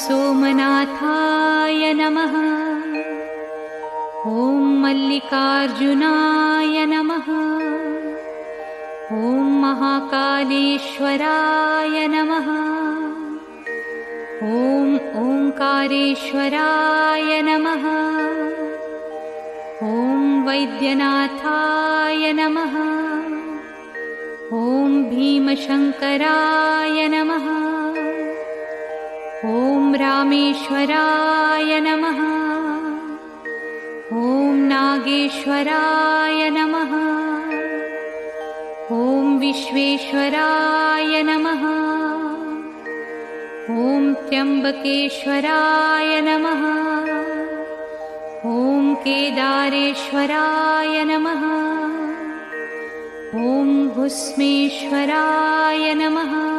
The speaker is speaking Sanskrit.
सोमनाथाय नमः। ॐ मल्लिकार्जुनाय नमः। ॐ महाकालेश्वराय नमः। ॐ ओंकारेश्वराय नमः। ॐ वैद्यनाथाय नमः। ॐ भीमशंकराय नमः। ॐ रामेश्वराय नमः। ॐ नागेश्वराय नमः। ॐ विश्वेश्वराय नमः। ॐ त्र्यंबकेश्वराय नमः। ॐ केदारेश्वराय नमः। ॐ भुस्मेश्वराय नमः।